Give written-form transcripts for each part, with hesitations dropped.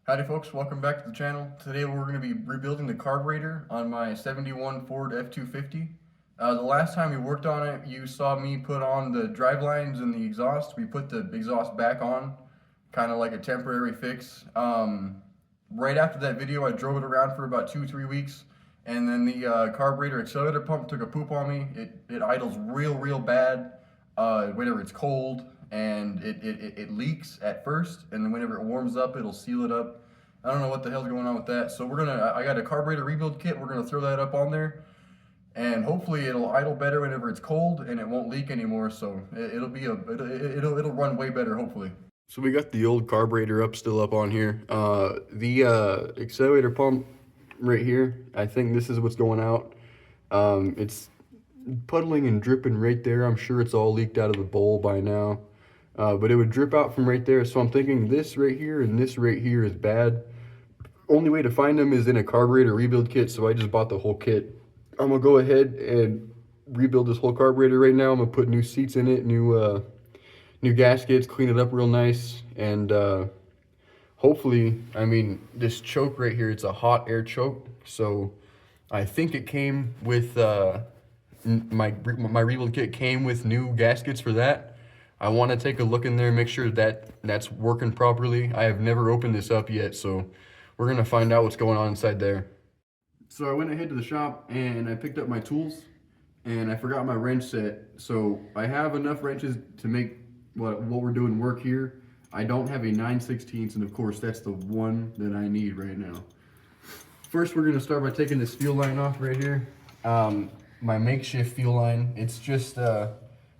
Howdy folks, welcome back to the channel. Today we're going to be rebuilding the carburetor on my 71 Ford F-250. The last time we worked on it, you saw me put on the drive lines and the exhaust. We put the exhaust back on, kind of like a temporary fix. Right after that video, I drove it around for about 2-3 weeks, and then the carburetor accelerator pump took a poop on me. It idles real bad whenever it's cold, and it leaks at first, and then whenever it warms up, it'll seal it up. I don't know what the hell's going on with that. So I got a carburetor rebuild kit. We're gonna throw that up on there, and hopefully it'll idle better whenever it's cold, and it won't leak anymore. So it'll run way better, hopefully. So we got the old carburetor still up on here. The accelerator pump right here, I think this is what's going out. It's puddling and dripping right there. I'm sure it's all leaked out of the bowl by now. But it would drip out from right there. So I'm thinking this right here and this right here is bad. Only way to find them is in a carburetor rebuild kit. So I just bought the whole kit. I'm gonna go ahead and rebuild this whole carburetor right now. I'm gonna put new seats in it, new gaskets, clean it up real nice, and hopefully, I mean, this choke right here, it's a hot air choke. So I think it came with my rebuild kit came with new gaskets for that. I want to take a look in there, make sure that that's working properly. I have never opened this up yet, so we're gonna find out what's going on inside there. So I went ahead to the shop and I picked up my tools, and I forgot my wrench set. So I have enough wrenches to make what we're doing work here. I don't have a 9/16, and of course that's the one that I need right now. First, we're gonna start by taking this fuel line off right here. My makeshift fuel line. It's just a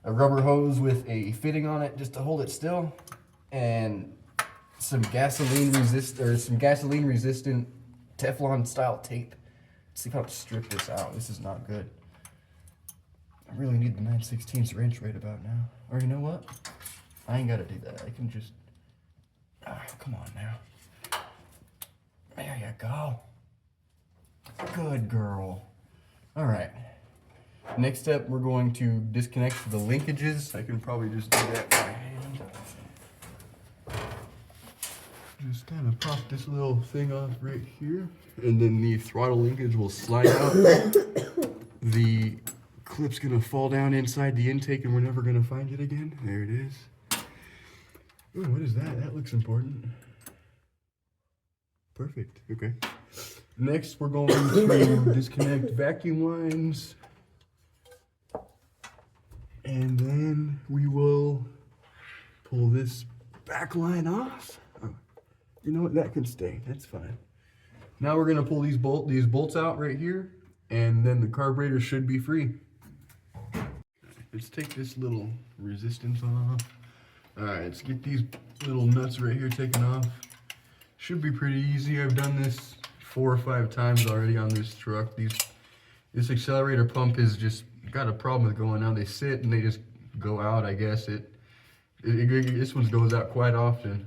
rubber hose with a fitting on it just to hold it still, and some gasoline resistant Teflon style tape. Let's see if I can strip this out. This is not good. I really need the 9/16 wrench right about now. Or you know what? I ain't gotta do that. I can just, come on now. There you go. Good girl. All right. Next step, we're going to disconnect the linkages. I can probably just do that by hand. Just kind of pop this little thing off right here, and then the throttle linkage will slide out. The clip's gonna fall down inside the intake, and we're never gonna find it again. There it is. Ooh, what is that? That looks important. Perfect. Okay. Next, we're going to disconnect vacuum lines. And then we will pull this back line off. Oh, you know what? That can stay. That's fine. Now we're going to pull these bolts out right here, and then the carburetor should be free. Let's take this little resistance off. All right, let's get these little nuts right here taken off. Should be pretty easy. I've done this 4 or 5 times already on this truck. This accelerator pump is just got a problem with going out. They sit and they just go out, I guess. This one goes out quite often.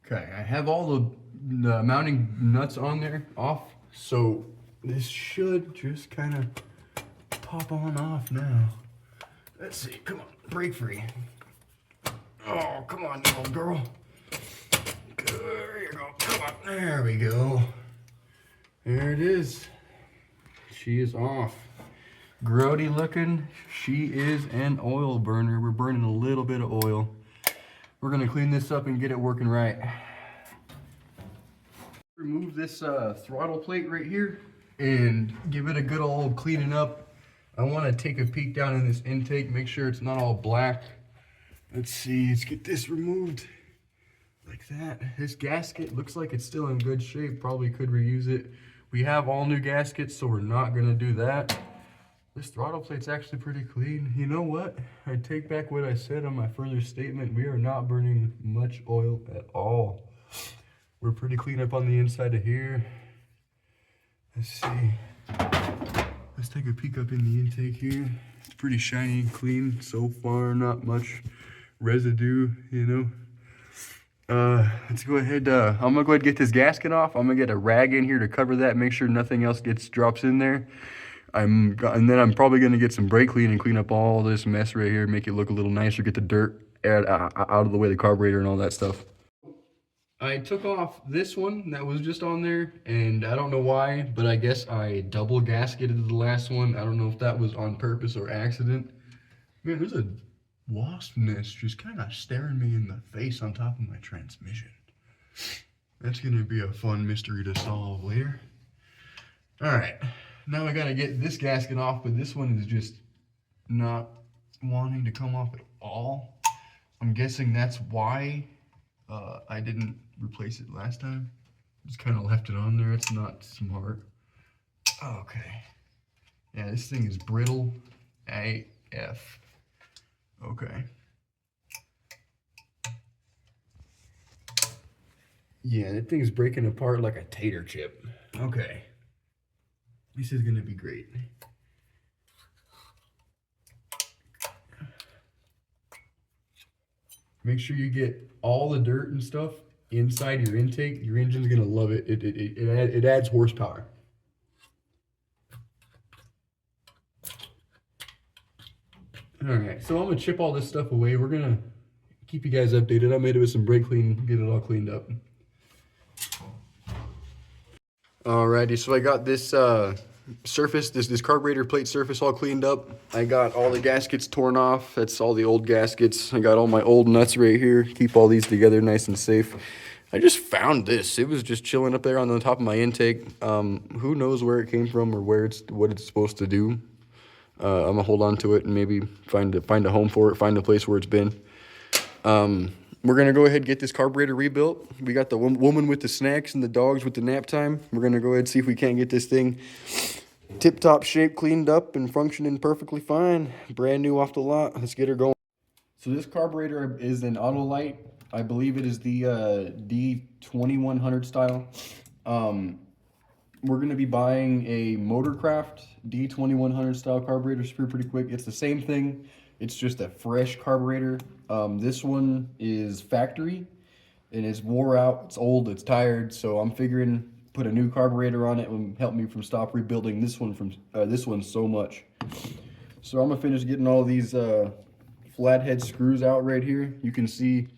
Okay, I have all the mounting nuts on there off, so this should just kind of pop on off now. Let's see, come on, break free. Oh, come on, little girl. There you go, come on, there we go. There it is. She is off. Grody looking, she is an oil burner. We're burning a little bit of oil. We're gonna clean this up and get it working right. Remove this throttle plate right here and give it a good old cleaning up. I wanna take a peek down in this intake, make sure it's not all black. Let's see, let's get this removed like that. This gasket looks like it's still in good shape, probably could reuse it. We have all new gaskets, so we're not gonna do that. This throttle plate's actually pretty clean. You know what? I take back what I said on my further statement. We are not burning much oil at all. We're pretty clean up on the inside of here. Let's see. Let's take a peek up in the intake here. It's pretty shiny and clean so far, not much residue, you know. Let's go ahead, I'm gonna go ahead and get this gasket off. I'm gonna get a rag in here to cover that, make sure nothing else drops in there. And then I'm probably gonna get some brake clean and clean up all this mess right here, make it look a little nicer, get the dirt out of the way, the carburetor and all that stuff. I took off this one that was just on there, and I don't know why, but I guess I double gasketed the last one. I don't know if that was on purpose or accident. Man, there's a wasp nest just kind of staring me in the face on top of my transmission. That's gonna be a fun mystery to solve later. All right, now I gotta get this gasket off, but this one is just not wanting to come off at all. I'm guessing that's why I didn't replace it last time. Just kind of left it on there. It's not smart. Okay. Yeah, this thing is brittle AF. Okay. Yeah, that thing's breaking apart like a tater chip. Okay. This is gonna be great. Make sure you get all the dirt and stuff inside your intake. Your engine's gonna love it. It adds horsepower. All right, so I'm gonna chip all this stuff away. We're gonna keep you guys updated. I made it with some brake clean, get it all cleaned up. Alrighty, so I got this surface, this carburetor plate surface all cleaned up. I got all the gaskets torn off. That's all the old gaskets. I got all my old nuts right here. Keep all these together nice and safe. I just found this. It was just chilling up there on the top of my intake. Who knows where it came from or what it's supposed to do. I'm gonna hold on to it and maybe find a home for it, find a place where it's been. We're gonna go ahead and get this carburetor rebuilt. We got the woman with the snacks and the dogs with the nap time. We're gonna go ahead and see if we can't get this thing tip-top shape, cleaned up and functioning perfectly fine. Brand new off the lot. Let's get her going. So this carburetor is an Autolite. I believe it is the D2100 style. We're gonna be buying a Motorcraft D2100 style carburetor. It's pretty quick. It's the same thing. It's just a fresh carburetor. This one is factory and it's wore out, it's old, it's tired, so I'm figuring put a new carburetor on it and help me from stop rebuilding this one so much. So I'm gonna finish getting all these flathead screws out right here. You can see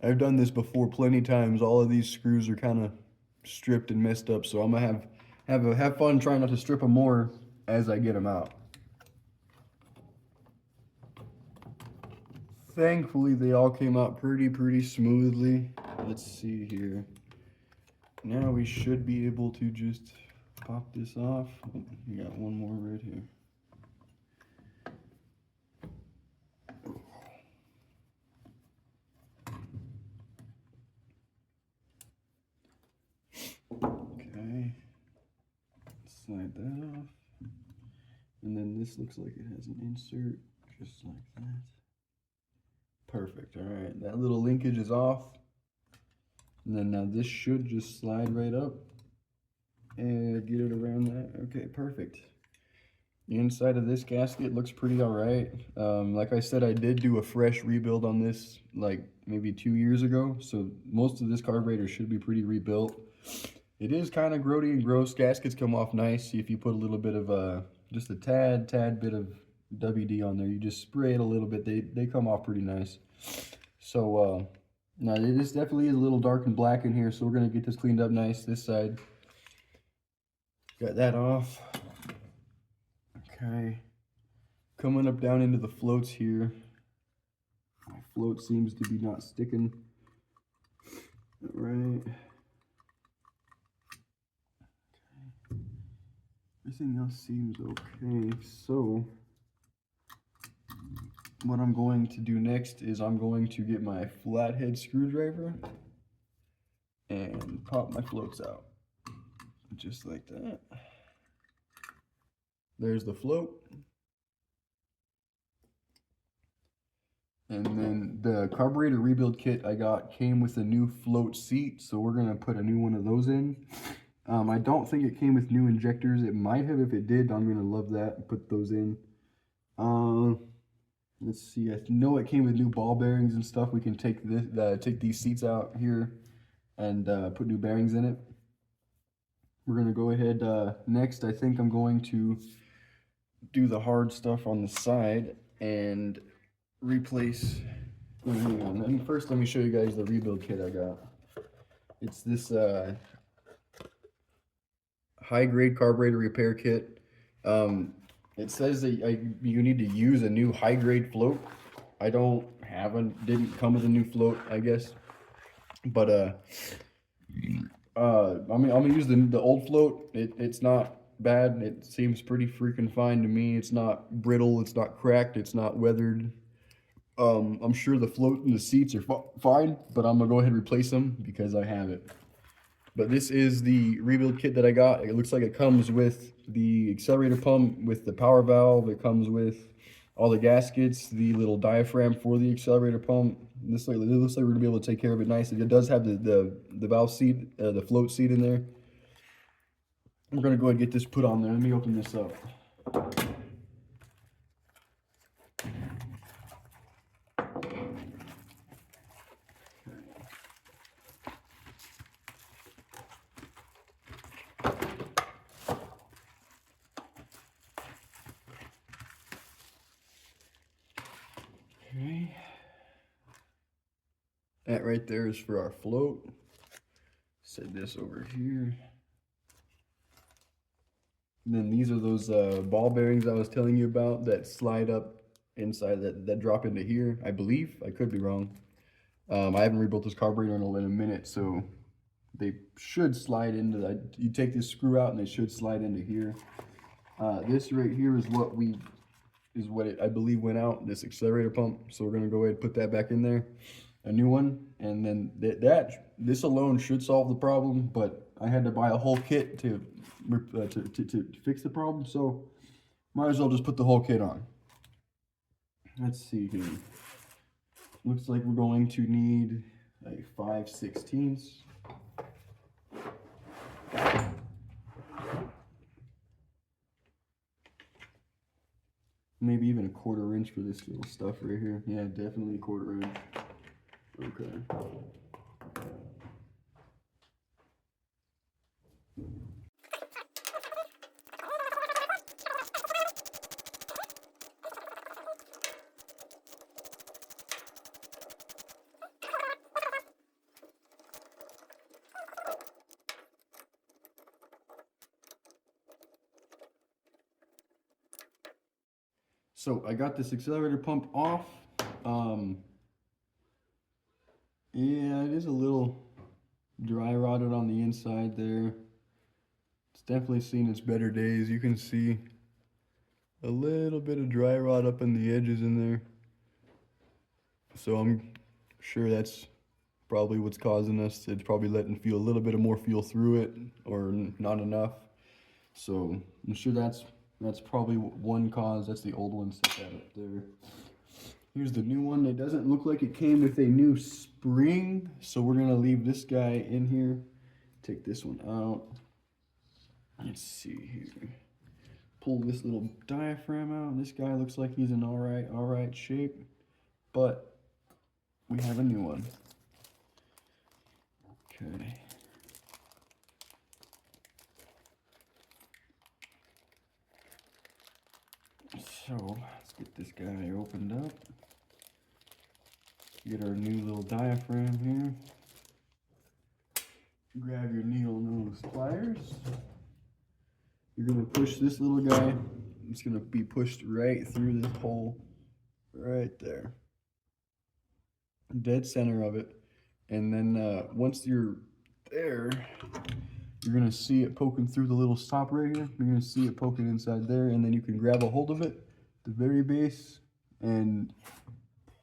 I've done this before plenty times. All of these screws are kind of stripped and messed up, so I'm gonna have fun trying not to strip them more as I get them out. Thankfully, they all came out pretty smoothly. Let's see here. Now we should be able to just pop this off. We got one more right here. Okay. Slide that off. And then this looks like it has an insert, just like that. Perfect. All right, that little linkage is off. And then now this should just slide right up and get it around that. Okay, perfect. The inside of this gasket looks pretty all right. Like I said, I did do a fresh rebuild on this like maybe 2 years ago. So most of this carburetor should be pretty rebuilt. It is kind of grody and gross. Gaskets come off nice. See if you put a little bit of just a tad bit of WD on there. You just spray it a little bit. They come off pretty nice. So now this definitely is a little dark and black in here, so we're gonna get this cleaned up nice. This side, got that off. Okay, coming up down into the floats here. My float seems to be not sticking. All right. Okay. Everything else seems okay. So what I'm going to do next is I'm going to get my flathead screwdriver and pop my floats out. Just like that. There's the float. And then the carburetor rebuild kit I got came with a new float seat, so we're gonna put a new one of those in. I don't think it came with new injectors. It might have. If it did, I'm gonna love that and put those in. Uh, let's see. I know it came with new ball bearings and stuff. We can take take these seats out here and put new bearings in it. We're gonna go ahead. Next, I think I'm going to do the hard stuff on the side and replace. Oh, hang on. First, let me show you guys the rebuild kit I got. It's this high grade carburetor repair kit. Um, it says that you need to use a new high grade float. I don't have one. Didn't come with a new float, I guess. But I'm gonna use the old float. It's not bad. It seems pretty freaking fine to me. It's not brittle. It's not cracked. It's not weathered. I'm sure the float and the seats are fine, but I'm gonna go ahead and replace them because I have it. But this is the rebuild kit that I got. It looks like it comes with the accelerator pump, with the power valve. It comes with all the gaskets, the little diaphragm for the accelerator pump. It looks like we're gonna be able to take care of it nicely. It does have the valve seat, the float seat in there. We're gonna go ahead and get this put on there. Let me open this up. Okay. That right there is for our float. Set this over here. And then these are those ball bearings I was telling you about that slide up inside, that drop into here, I believe. I could be wrong. I haven't rebuilt this carburetor in a minute, so they should slide into that. You take this screw out and they should slide into here. This right here is what I believe went out, this accelerator pump. So we're gonna go ahead and put that back in there, a new one, and then this alone should solve the problem. But I had to buy a whole kit to fix the problem, so might as well just put the whole kit on. Let's see here. Looks like we're going to need a 5/16. Maybe even a 1/4 inch for this little stuff right here. Yeah, definitely a 1/4 inch. Okay. So I got this accelerator pump off. Yeah, it is a little dry rotted on the inside there. It's definitely seen its better days. You can see a little bit of dry rot up in the edges in there. So I'm sure that's probably what's causing us. It's probably letting feel a little bit of more fuel through it, or not enough. So I'm sure that's probably one cause. That's the old one, set that up there. Here's the new one. It doesn't look like it came with a new spring, so we're gonna leave this guy in here. Take this one out. Let's see here. Pull this little diaphragm out. This guy looks like he's in all right shape, but we have a new one. Okay. So let's get this guy opened up. Get our new little diaphragm here. Grab your needle nose pliers. You're gonna push this little guy. It's gonna be pushed right through this hole, right there, dead center of it. And then once you're there, you're gonna see it poking through the little stop right here. You're gonna see it poking inside there, and then you can grab a hold of it, the very base, and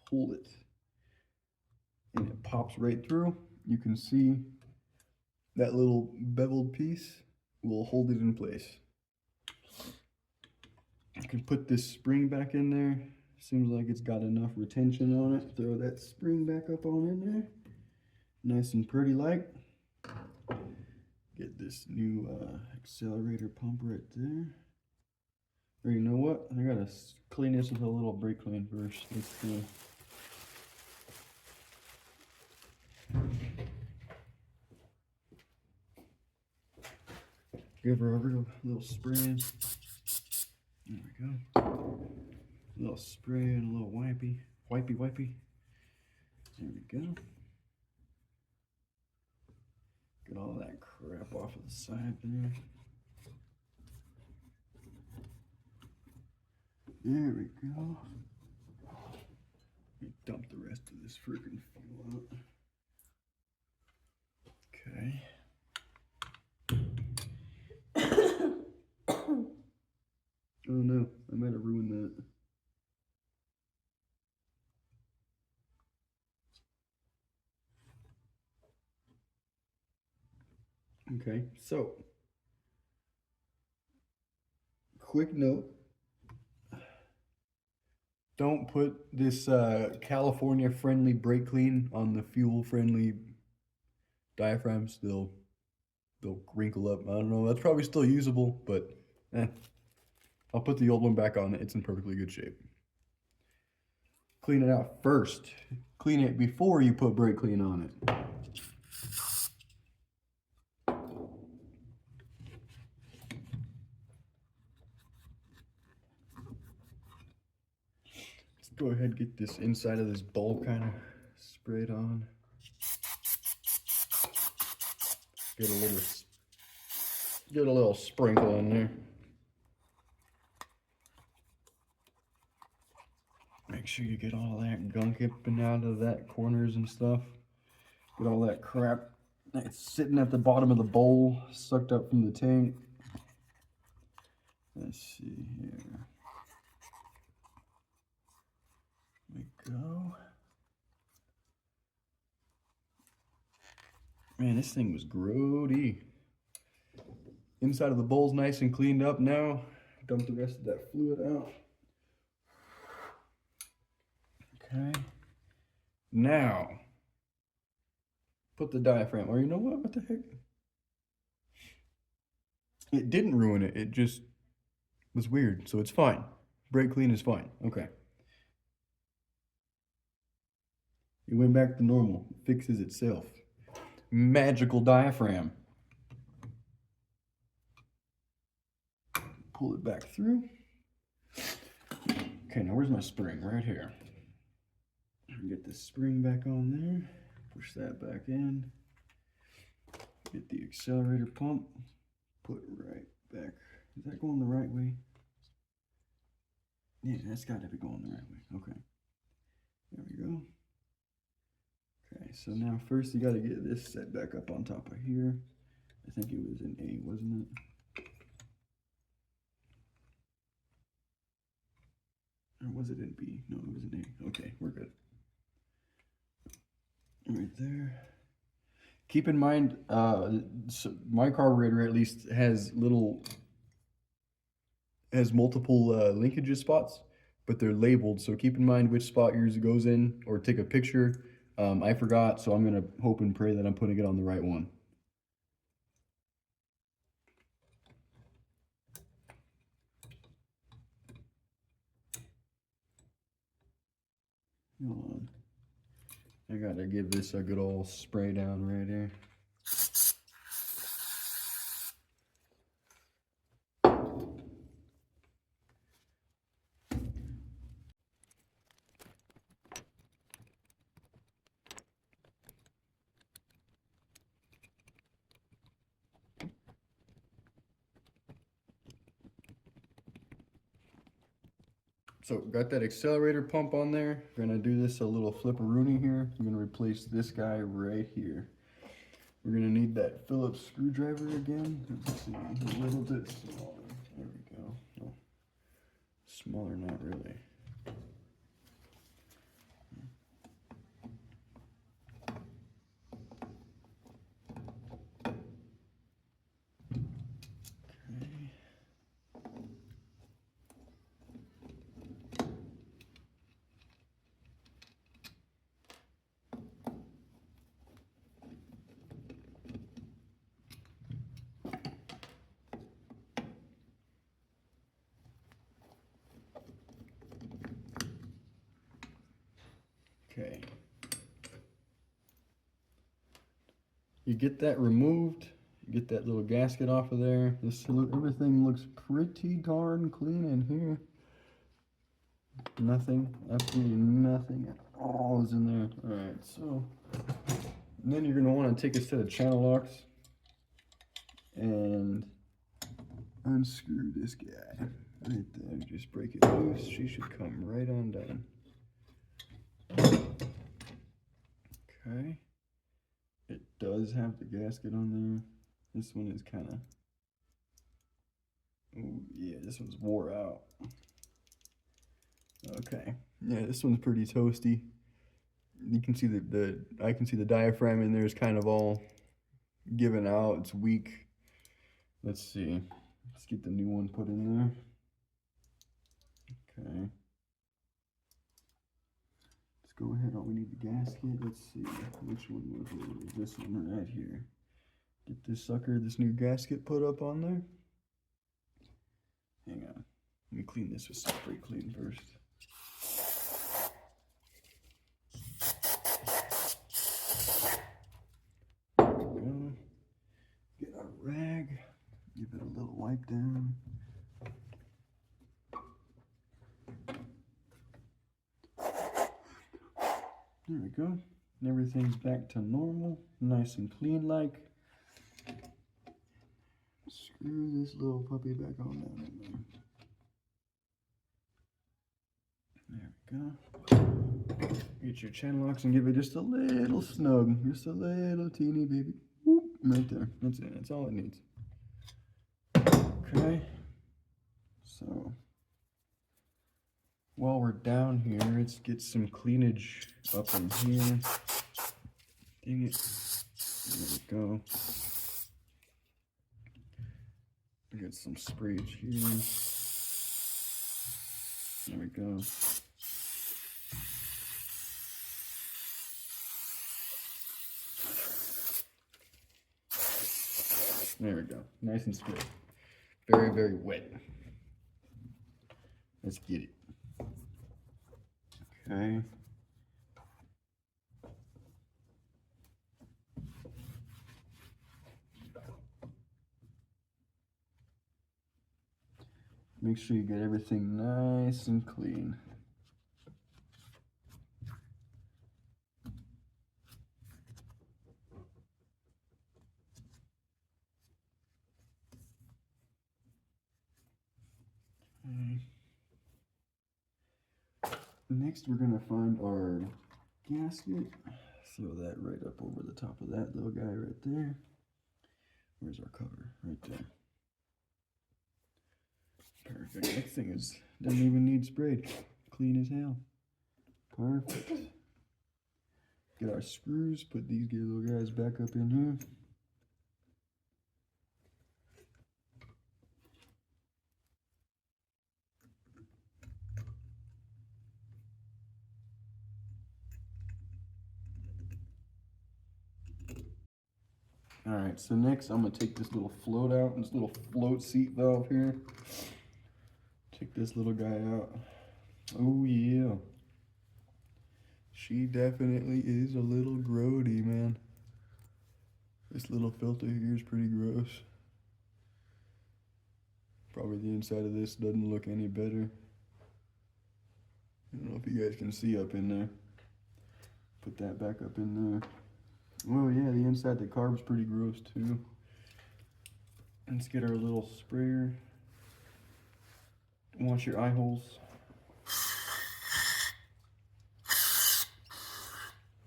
pull it. And it pops right through. You can see that little beveled piece will hold it in place. You can put this spring back in there. Seems like it's got enough retention on it. Throw that spring back up on in there. Nice and pretty like. Get this new accelerator pump right there. Or you know what? I gotta clean this with a little brake clean first. Let's go. Give her a little spray in. There we go. A little spray and a little wipey. Wipey. There we go. Get all that crap off of the side there. There we go. Let me dump the rest of this freaking fuel out. Okay. Oh no, I might have ruined that. Okay, so quick note. Don't put this California friendly brake clean on the fuel friendly diaphragms. They'll wrinkle up. I don't know. That's probably still usable, but I'll put the old one back on. It's in perfectly good shape. Clean it out first. Clean it before you put brake clean on it. Let's go ahead and get this inside of this bowl kind of sprayed on. Get a little sprinkle in there. Make sure you get all that gunk up and out of that corners and stuff. Get all that crap that's sitting at the bottom of the bowl, sucked up from the tank. Let's see here. There we go. Man, this thing was grody. Inside of the bowl's nice and cleaned up now. Dump the rest of that fluid out. Okay. Now, put the diaphragm, or you know what the heck? It didn't ruin it, it just was weird, so it's fine. Brake clean is fine, okay. It went back to normal, it fixes itself. Magical diaphragm. Pull it back through. Okay, now where's my spring? Right here. Get the spring back on there. Push that back in. Get the accelerator pump. Put it right back. Is that going the right way? Yeah, that's got to be going the right way. Okay. There we go. Okay, so now first you got to get this set back up on top of here. I think it was in A, wasn't it? Or was it in B? No, it was in A. Okay, we're good. Right there. Keep in mind, so my carburetor at least has multiple linkages spots, but they're labeled. So keep in mind which spot yours goes in, or take a picture. I forgot, so I'm gonna hope and pray that I'm putting it on the right one. Hold on. I gotta give this a good old spray down right here. So got that accelerator pump on there. Gonna do this a little flipperoonie here. I'm gonna replace this guy right here. We're gonna need that Phillips screwdriver again. Let's see, a little bit smaller. There we go. Oh, smaller, not really. Okay. You get that removed, you get that little gasket off of there. Everything looks pretty darn clean in here. Nothing, absolutely nothing at all is in there. Alright, so then you're gonna want to take a set of channel locks and unscrew this guy right there. Just break it loose. She should come right on down. Okay. It does have the gasket on there. This one is kind of, oh yeah, this one's wore out. Okay, yeah, this one's pretty toasty. You can see I can see the diaphragm in there is kind of all given out. It's weak. Let's see. Let's get the new one put in there. Okay. Let's go ahead. Oh, we need the gasket. Let's see. Which one was it? This one right here. Get this sucker, this new gasket put up on there. Hang on. Let me clean this with some spray clean first. There we go. Get our rag. Give it a little wipe down. There we go. And everything's back to normal. Nice and clean like. Screw this little puppy back on down in there. There we go. Get your channel locks and give it just a little snug. Just a little teeny baby. Whoop, right there. That's it. That's all it needs. Okay. So while we're down here, let's get some cleanage up in here. Dang it. There we go. Get some sprayage here. There we go. There we go. Nice and sprayed. Very, very wet. Let's get it. Okay. Make sure you get everything nice and clean. Okay. Next, we're gonna find our gasket. Throw that right up over the top of that little guy right there. Where's our cover? Right there. Perfect. That thing doesn't even need sprayed. Clean as hell. Perfect. Get our screws. Put these little guys back up in here. Alright, so next I'm going to take this little float out, this little float seat valve here. Take this little guy out. Oh yeah. She definitely is a little grody, man. This little filter here is pretty gross. Probably the inside of this doesn't look any better. I don't know if you guys can see up in there. Put that back up in there. Oh yeah, the inside of the carb's pretty gross too. Let's get our little sprayer. Wash your eye holes.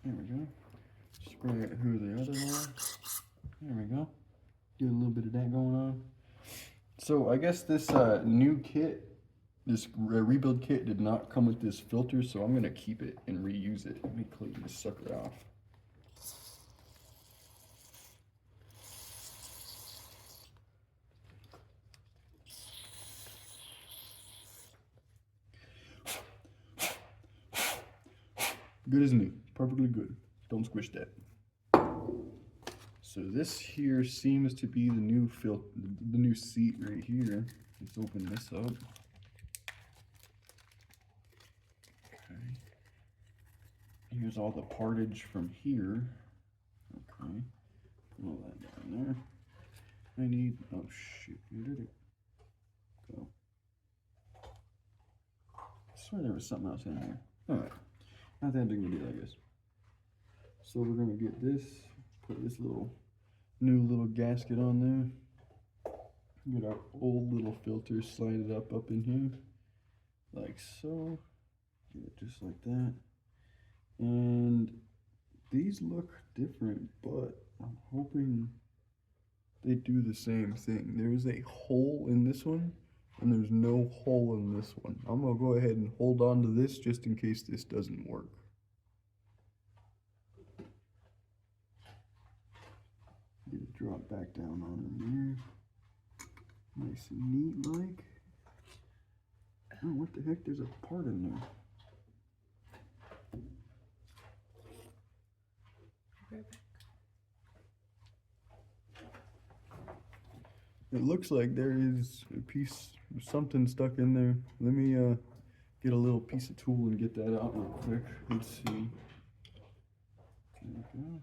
There we go. Spray it through the other one. There we go. Get a little bit of that going on. So I guess this new kit, this rebuild kit did not come with this filter, so I'm gonna keep it and reuse it. Let me clean this sucker off. Good as new, perfectly good. Don't squish that. So this here seems to be the new the new seat right here. Let's open this up. Okay. Here's all the partage from here. Okay, put all that down there. I need, oh shoot, where did it go? I swear there was something else in there. Alright, not that big of a deal, I guess. So we're gonna get this, put this new little gasket on there. Get our old little filter, slide it up in here, like so. Get it just like that. And these look different, but I'm hoping they do the same thing. There's a hole in this one, and there's no hole in this one. I'm gonna go ahead and hold on to this just in case this doesn't work. Get it drop back down on in there. Nice and neat like. Oh, what the heck? There's a part in there. It looks like there is a piece of something stuck in there. Let me get a little piece of tool and get that out real quick. Let's see. There we go.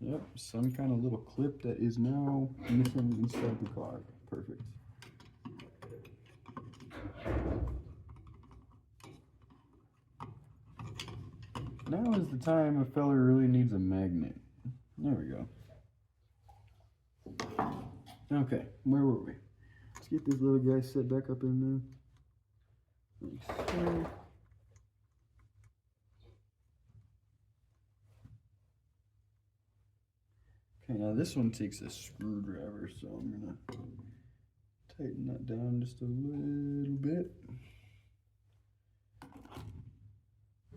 Yep, some kind of little clip that is now missing inside the car. Perfect. Now is the time a fella really needs a magnet. There we go. Okay, where were we? Let's get this little guy set back up in there. Like so. Okay, now this one takes a screwdriver, so I'm gonna tighten that down just a little bit.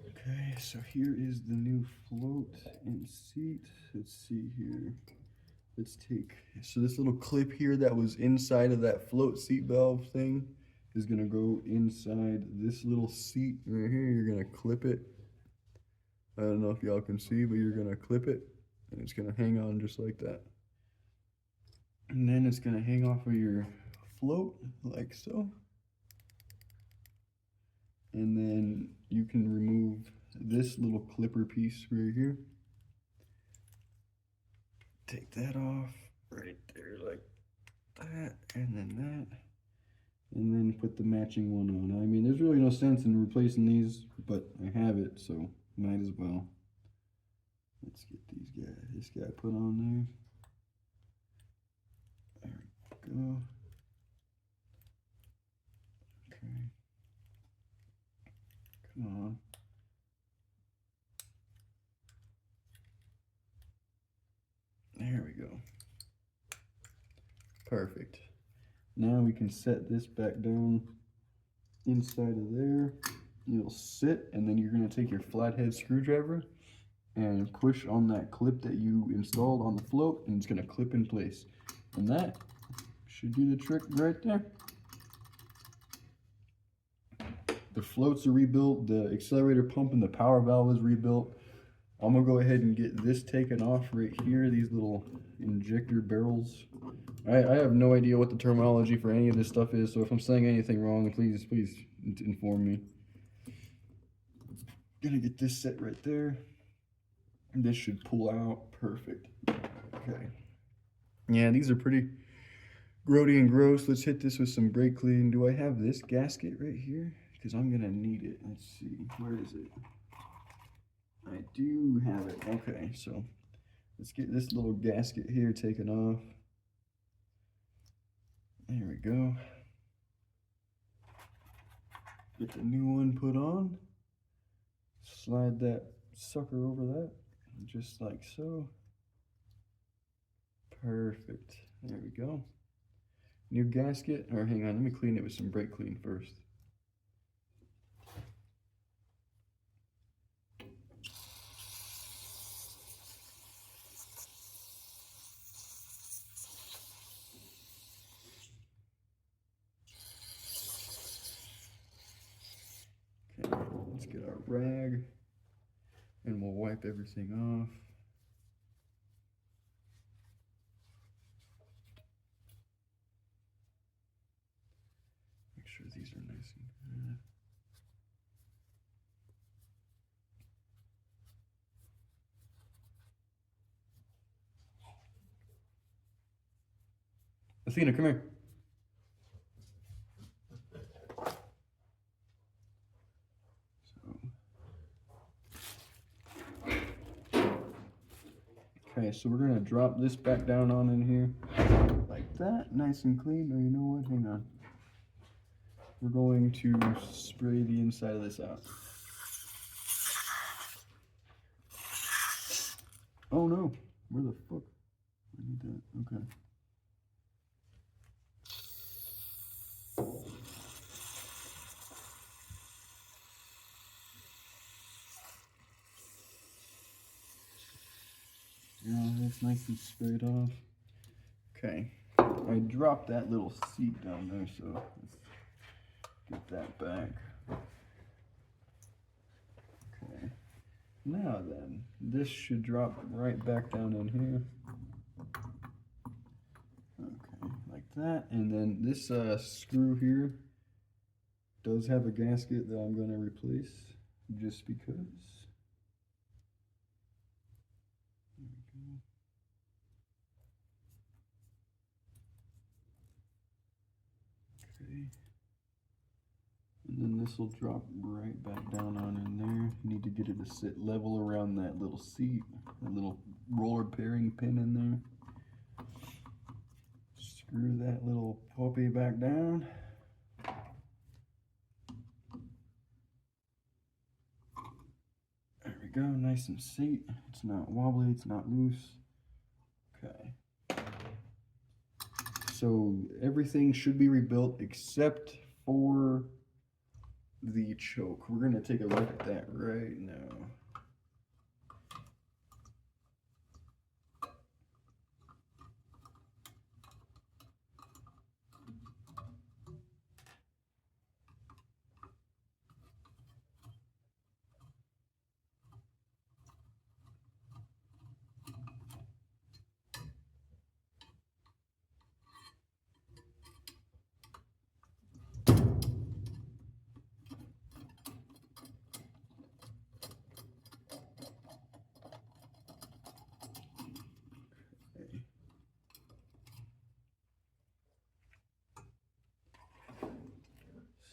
Okay, so here is the new float and seat. Let's see here. Let's take, so this little clip here that was inside of that float seat valve thing is gonna go inside this little seat right here. You're gonna clip it. I don't know if y'all can see, but you're gonna clip it and it's gonna hang on just like that. And then it's gonna hang off of your float like so. And then you can remove this little clipper piece right here. Take that off right there like that, and then that, and then put the matching one on. I mean, there's really no sense in replacing these, but I have it, so might as well. Let's get this guy put on there. There we go. Okay. Come on. There we go. Perfect. Now we can set this back down inside of there. It'll sit, and then you're going to take your flathead screwdriver and push on that clip that you installed on the float, and it's going to clip in place. And that should do the trick right there. The floats are rebuilt, the accelerator pump and the power valve is rebuilt. I'm gonna go ahead and get this taken off right here, these little injector barrels. I have no idea what the terminology for any of this stuff is, so if I'm saying anything wrong, please inform me. Gonna get this set right there. This should pull out perfect. Okay. Yeah, these are pretty grody and gross. Let's hit this with some brake clean. Do I have this gasket right here? Because I'm gonna need it. Let's see, where is it? I do have it. Okay, so let's get this little gasket here taken off. There we go. Get the new one put on. Slide that sucker over that, just like so. Perfect. There we go. New gasket, or hang on, let me clean it with some brake clean first. Okay, let's get our rag and we'll wipe everything off. Make sure these are nice and good. Athena, come here. Okay, so we're gonna drop this back down on in here, like that, nice and clean. Or you know what, hang on. We're going to spray the inside of this out. Oh no, where the fuck? I need that, okay. Yeah, that's nice and sprayed off. Okay, I dropped that little seat down there, so let's get that back. Okay, now then, this should drop right back down in here. Okay, like that, and then this screw here does have a gasket that I'm going to replace, just because. Okay. And then this will drop right back down on in there. You need to get it to sit level around that little seat, that little roller bearing pin in there. Screw that little puppy back down. There we go, nice and seat. It's not wobbly, it's not loose. Okay. So everything should be rebuilt except for the choke. We're gonna take a look at that right now.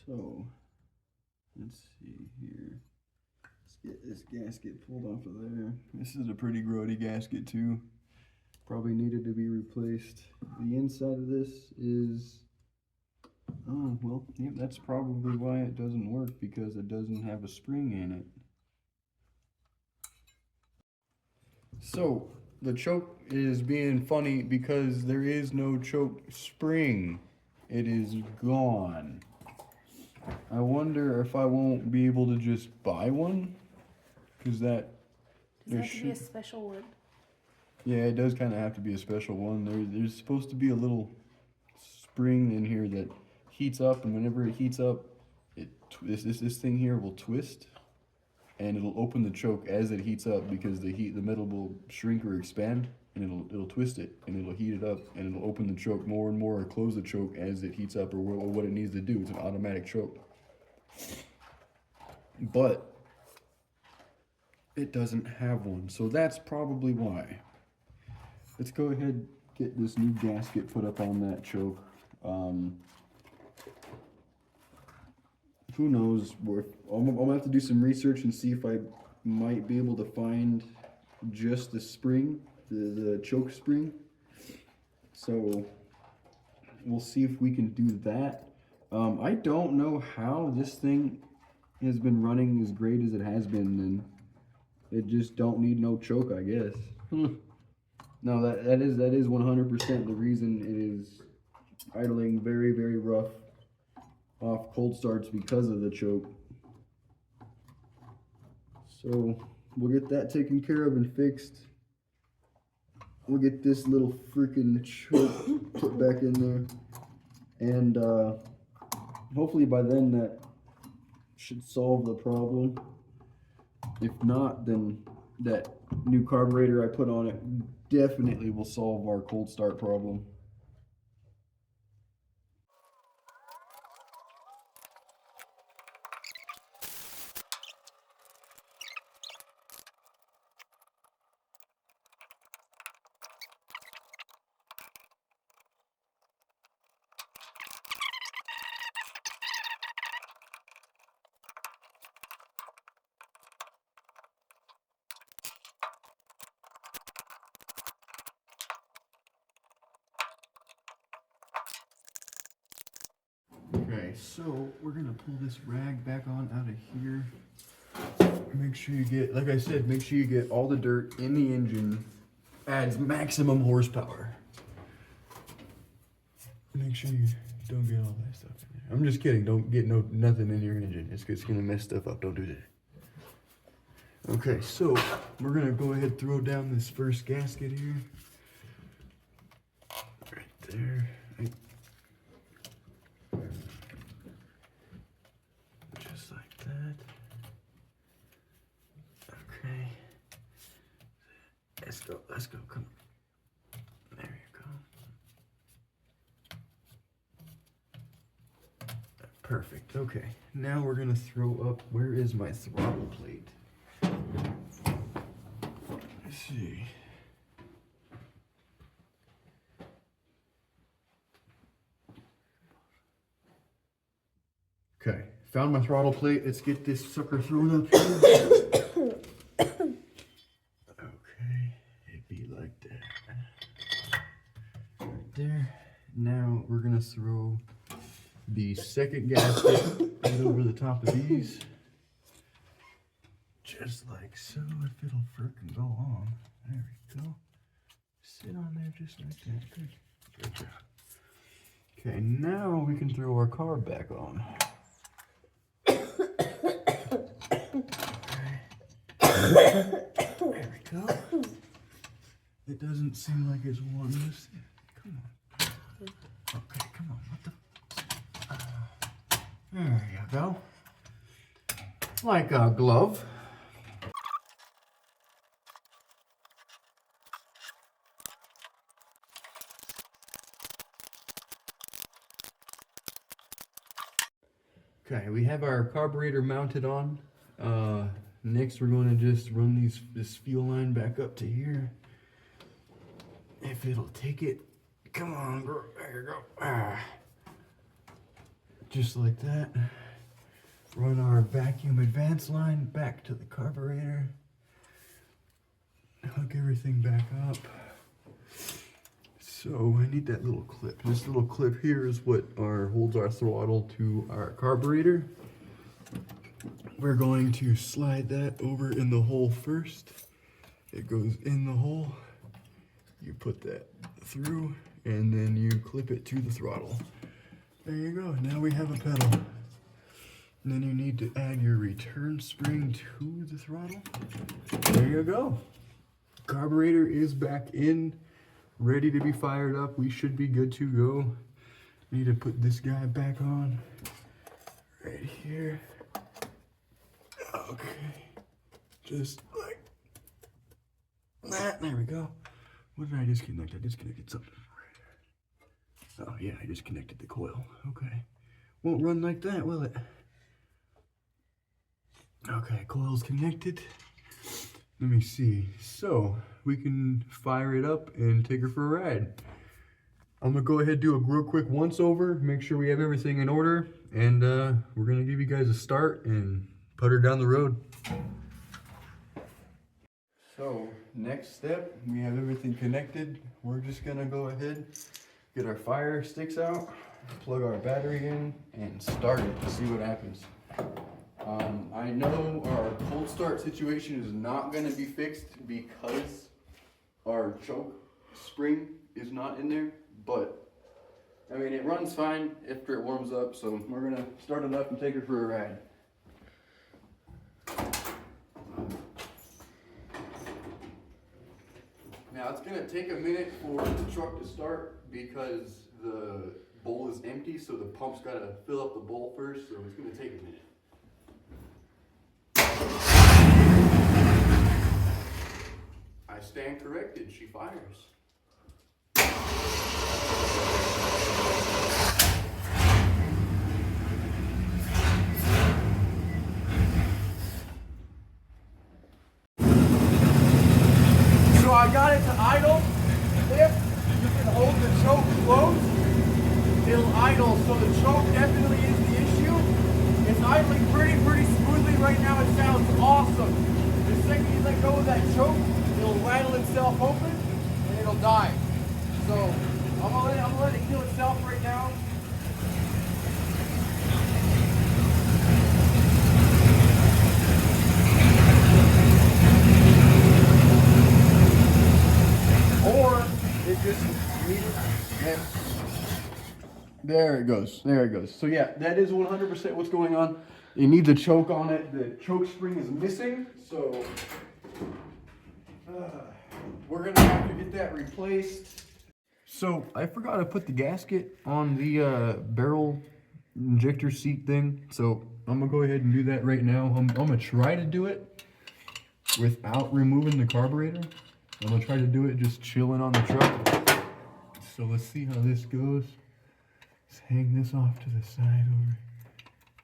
So, let's see here. Let's get this gasket pulled off of there. This is a pretty grody gasket too. Probably needed to be replaced. The inside of this is, oh, well, yeah, that's probably why it doesn't work, because it doesn't have a spring in it. So, the choke is being funny because there is no choke spring. It is gone. I wonder if I won't be able to just buy one, because that Does it have to be a special one? Yeah, it does kind of have to be a special one. There's supposed to be a little spring in here that heats up, and whenever it heats up, this thing here will twist, and it'll open the choke as it heats up, because the metal will shrink or expand, and it'll twist it, and it'll heat it up, and it'll open the choke more and more, or close the choke as it heats up, or what it needs to do. It's an automatic choke. But it doesn't have one, so that's probably why. Let's go ahead and get this new gasket put up on that choke. Who knows? I'm gonna have to do some research and see if I might be able to find just the spring, the choke spring. So we'll see if we can do that. I don't know how this thing has been running as great as it has been, and it just don't need no choke, I guess. No, that is 100% the reason it is idling very, very rough off cold starts, because of the choke. So we'll get that taken care of and fixed. We'll get this little freaking choke put back in there, and hopefully by then that should solve the problem. If not, then that new carburetor I put on it definitely will solve our cold start problem. Okay, so we're gonna pull this rag back on out of here. Make sure you get, like I said, make sure you get all the dirt in the engine. Adds maximum horsepower. Make sure you don't get all that stuff in there. I'm just kidding. Don't get nothing in your engine. It's gonna mess stuff up. Don't do that. Okay, so we're gonna go ahead and throw down this first gasket here. Right there. Just like that. Okay. Let's go, come on. There you go. Perfect, okay. Now we're gonna throw up, where is my throttle plate? Let's see. Okay, found my throttle plate. Let's get this sucker thrown up here. Okay, it'd be like that. Right there. Now we're gonna throw the second gasket right over the top of these. Just like so, if it'll frickin' go on. There we go. Sit on there just like that. Good job. Okay, now we can throw our carb back on. There we go. It doesn't seem like it's wanting to sit. Come on. Okay, come on. What the? There you go. Like a glove. Okay, we have our carburetor mounted on. Next we're going to just run this fuel line back up to here. If it'll take it. Come on, girl. There you go. Just like that. Run our vacuum advance line back to the carburetor. Hook everything back up. So I need that little clip. This little clip here is what holds our throttle to our carburetor. We're going to slide that over in the hole first. It goes in the hole. You put that through and then you clip it to the throttle. There you go. Now we have a pedal. And then you need to add your return spring to the throttle. There you go. Carburetor is back in, ready to be fired up. We should be good to go. Need to put this guy back on right here. Okay, just like that. There we go. What did I disconnect? I disconnected something. Oh yeah, I disconnected the coil. Okay, won't run like that, will it? Okay, coil's connected. Let me see. So we can fire it up and take her for a ride. I'm gonna go ahead and do a real quick once over, make sure we have everything in order, and we're gonna give you guys a start and put her down the road. So next step, we have everything connected. We're just gonna go ahead, get our fire sticks out, plug our battery in, and start it to see what happens. I know our cold start situation is not going to be fixed because our choke spring is not in there, but I mean it runs fine after it warms up, so we're going to start it up and take her for a ride. Now it's going to take a minute for the truck to start because the bowl is empty, so the pump's got to fill up the bowl first, so it's going to take a minute. I stand corrected, she fires. So I got it to idle. If you can hold the choke closed, it'll idle. So the choke definitely is the issue. It's idling pretty smoothly right now. It sounds awesome. The second you let go of that choke, it'll rattle itself open and it'll die. So I'm gonna let it kill itself right now. There it goes. There it goes. So yeah, that is 100% what's going on. It needs a choke on it. The choke spring is missing, so we're gonna have to get that replaced. So I forgot to put the gasket on the barrel injector seat thing. So I'm gonna go ahead and do that right now. I'm gonna try to do it without removing the carburetor. I'm gonna try to do it just chilling on the truck. So let's see how this goes. Let's hang this off to the side over.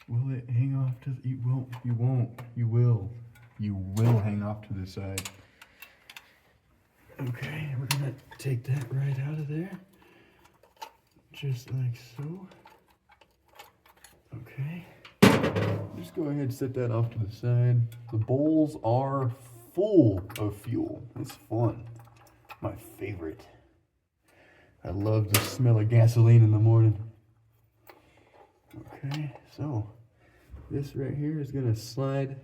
Will it hang off to the, you won't, you won't, you will. You will hang off to the side. Okay, we're gonna take that right out of there. Just like so. Okay. Just go ahead and set that off to the side. The bowls are full of fuel. It's fun. My favorite. I love the smell of gasoline in the morning. Okay, so this right here is gonna slide.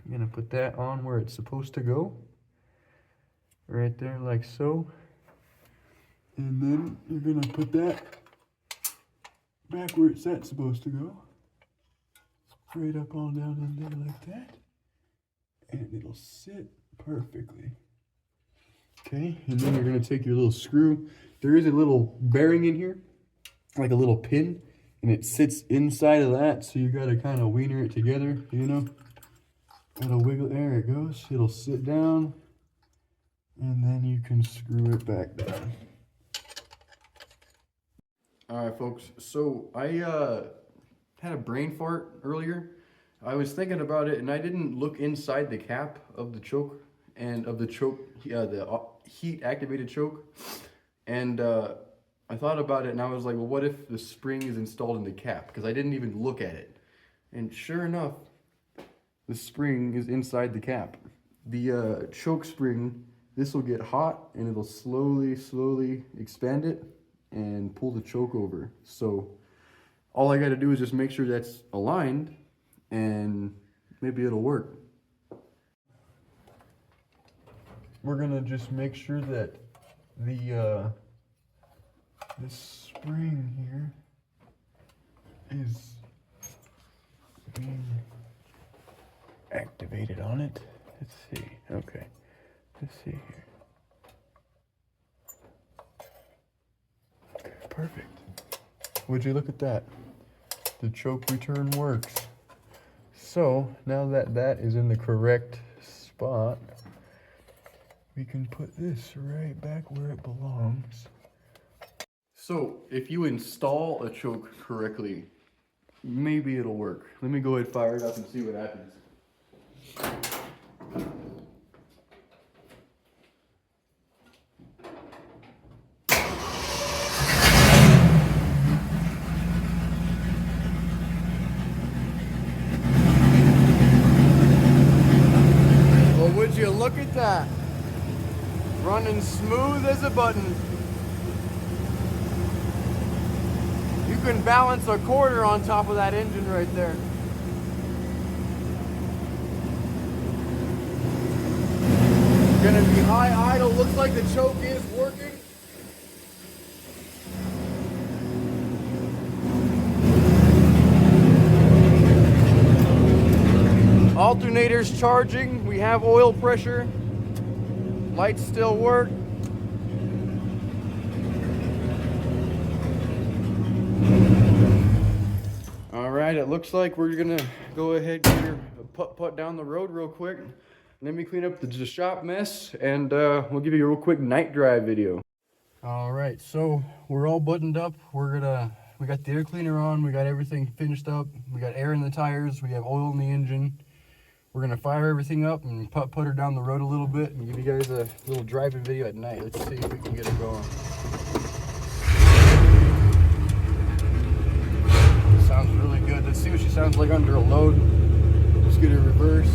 I'm gonna put that on where it's supposed to go. Right there, like so. And then you're gonna put that back where it's supposed to go. Right up all down in there like that. And it'll sit perfectly. Okay, and then you're gonna take your little screw. There is a little bearing in here, like a little pin, and it sits inside of that, so you gotta kind of wiener it together, you know? Gotta wiggle, there it goes. It'll sit down, and then you can screw it back down. Alright folks, so I had a brain fart earlier. I was thinking about it and I didn't look inside the cap of the choke and of the choke, the heat activated choke. And I thought about it and I was like, well, what if the spring is installed in the cap? Because I didn't even look at it. And sure enough, the spring is inside the cap. The choke spring, this will get hot and it'll slowly expand it and pull the choke over. So all I got to do is just make sure that's aligned and maybe it'll work. We're gonna just make sure that the this spring here is being activated on it. Let's see. Okay. Let's see here. Okay, perfect. Would you look at that? The choke return works. So now that that is in the correct spot, we can put this right back where it belongs. So if you install a choke correctly, maybe it'll work. Let me go ahead and fire it up and see what happens. Would you look at that? Running smooth as a button. You can balance a quarter on top of that engine right there. Gonna be high idle. Looks like the choke is working. Alternator's charging, we have oil pressure, lights still work. All right, it looks like we're gonna go ahead and get her putt down the road real quick. Let me clean up the shop mess and we'll give you a real quick night drive video. All right, so we're all buttoned up. We got the air cleaner on, we got everything finished up. We got air in the tires, we have oil in the engine. We're gonna fire everything up and put her down the road a little bit and give you guys a little driving video at night. Let's see if we can get her going. Sounds really good. Let's see what she sounds like under a load. Just get her reverse.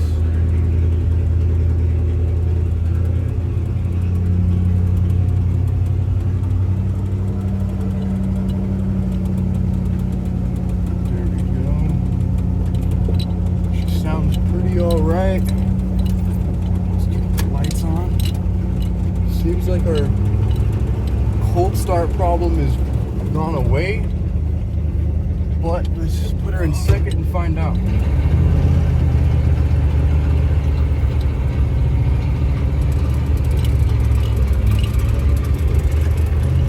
All right, let's get the lights on. Seems like our cold start problem is gone away. But let's just put her in second and find out.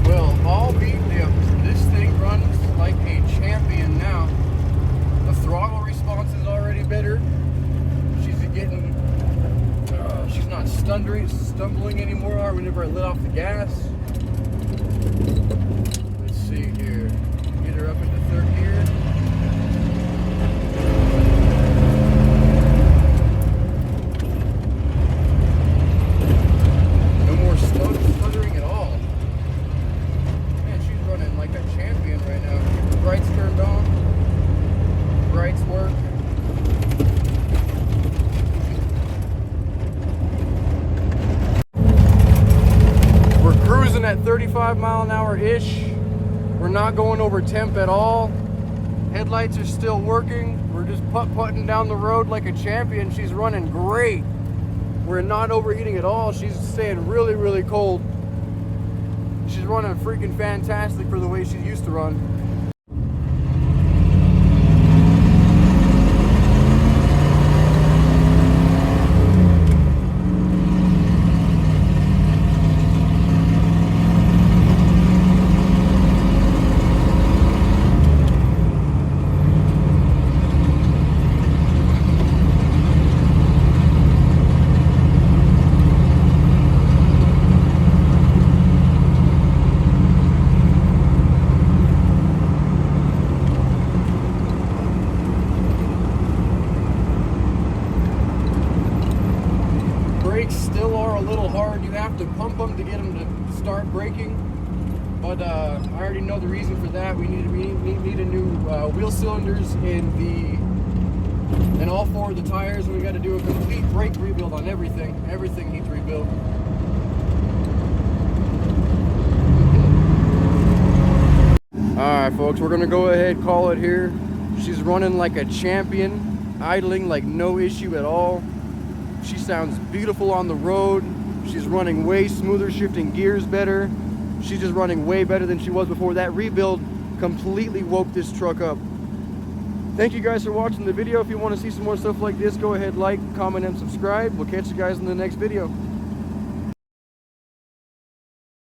Well, I'll be damned. This thing runs like a champion now. The throttle response is already better. She's getting, she's not stumbling anymore whenever I let off the gas. Let's see here. Get her up into third gear. No more stuttering at all. Man, she's running like a champion right now. The brights turned on. Brights work. We're cruising at 35 mile an hour-ish. We're not going over temp at all. Headlights are still working. We're just putt-putting down the road like a champion. She's running great. We're not overheating at all. She's staying really, really cold. She's running freaking fantastic for the way she used to run. Brakes still are a little hard. You have to pump them to get them to start braking. But I already know the reason for that. We need a new wheel cylinders in all four of the tires, and we got to do a complete brake rebuild on everything. Everything needs rebuild. Alright folks, we're gonna go ahead and call it here. She's running like a champion, idling like no issue at all. She sounds beautiful on the road. She's running way smoother, shifting gears better. She's just running way better than she was before. That rebuild completely woke this truck up. Thank you guys for watching the video. If you want to see some more stuff like this, go ahead, like, comment, and subscribe. We'll catch you guys in the next video.